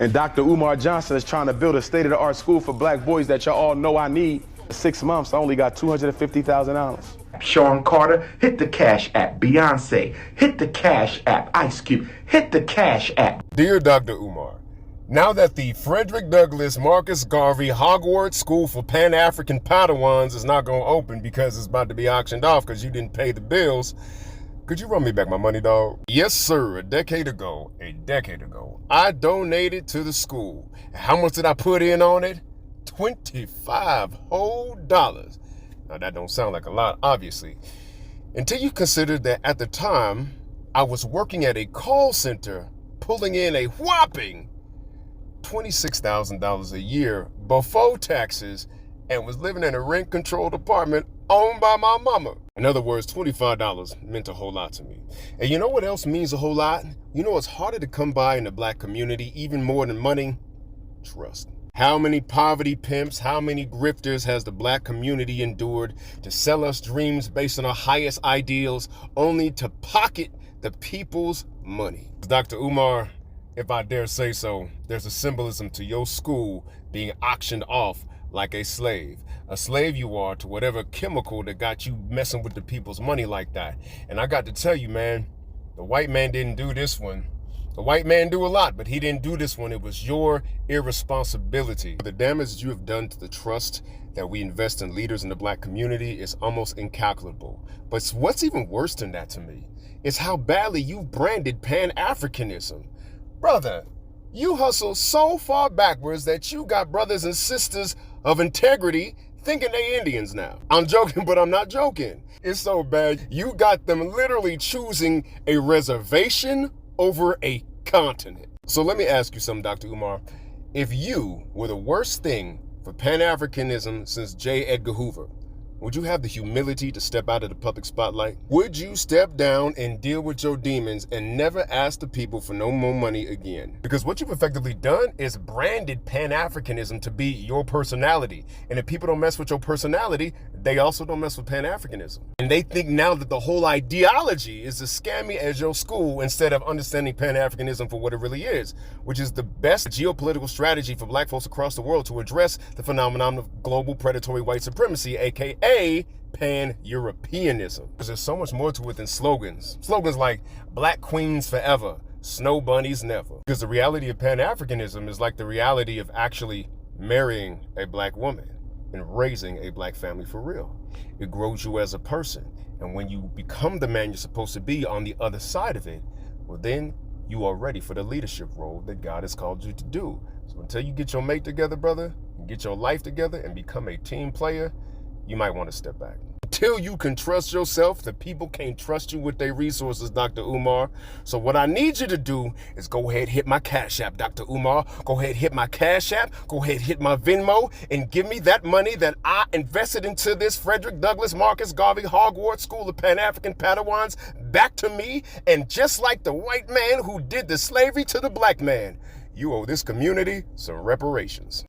And Dr. Umar Johnson is trying to build a state-of-the-art school for black boys that y'all all know I need. 6 months, I only got $250,000. Sean Carter, hit the Cash App. Beyonce, hit the Cash App. Ice Cube, hit the Cash App. Dear Dr. Umar, now that the Frederick Douglass Marcus Garvey Hogwarts School for Pan-African Padawans is not going to open because it's about to be auctioned off because you didn't pay the bills, could you run me back my money, dog? Yes, sir. A decade ago, I donated to the school. How much did I put in on it? $25 whole dollars. Now, that don't sound like a lot, obviously, until you consider that at the time, I was working at a call center pulling in a whopping $26,000 a year before taxes and was living in a rent-controlled apartment owned by my mama. In other words, $25 meant a whole lot to me. And you know what else means a whole lot? You know what's harder to come by in the black community, even more than money? Trust. How many poverty pimps, how many grifters has the black community endured to sell us dreams based on our highest ideals, only to pocket the people's money? Dr. Umar, if I dare say so, there's a symbolism to your school being auctioned off like a slave. A slave you are to whatever chemical that got you messing with the people's money like that. And I got to tell you, man, the white man didn't do this one. The white man do a lot, but he didn't do this one. It was your irresponsibility. The damage you have done to the trust that we invest in leaders in the black community is almost incalculable. But what's even worse than that to me is how badly you've branded Pan-Africanism. Brother, you hustle so far backwards that you got brothers and sisters of integrity thinking they Indians now. I'm joking, but I'm not joking. It's so bad. You got them literally choosing a reservation over a continent. So let me ask you something, Dr. Umar. If you were the worst thing for Pan-Africanism since J. Edgar Hoover, would you have the humility to step out of the public spotlight? Would you step down and deal with your demons and never ask the people for no more money again? Because what you've effectively done is branded Pan-Africanism to be your personality. And if people don't mess with your personality, they also don't mess with Pan-Africanism. And they think now that the whole ideology is as scammy as your school instead of understanding Pan-Africanism for what it really is, which is the best geopolitical strategy for black folks across the world to address the phenomenon of global predatory white supremacy, aka Pan-Europeanism. Because there's so much more to it than slogans. Slogans like Black Queens Forever, Snow Bunnies Never. Because the reality of Pan-Africanism is like the reality of actually marrying a black woman and raising a black family for real. It grows you as a person. And when you become the man you're supposed to be on the other side of it, well then you are ready for the leadership role that God has called you to do. So until you get your mate together, brother, and get your life together and become a team player, you might want to step back. Until you can trust yourself, the people can't trust you with their resources, Dr. Umar. So what I need you to do is go ahead, hit my Cash App, Dr. Umar. Go ahead, hit my Cash App. Go ahead, hit my Venmo and give me that money that I invested into this Frederick Douglass Marcus Garvey Hogwarts School of Pan-African Padawans back to me. And just like the white man who did the slavery to the black man, you owe this community some reparations.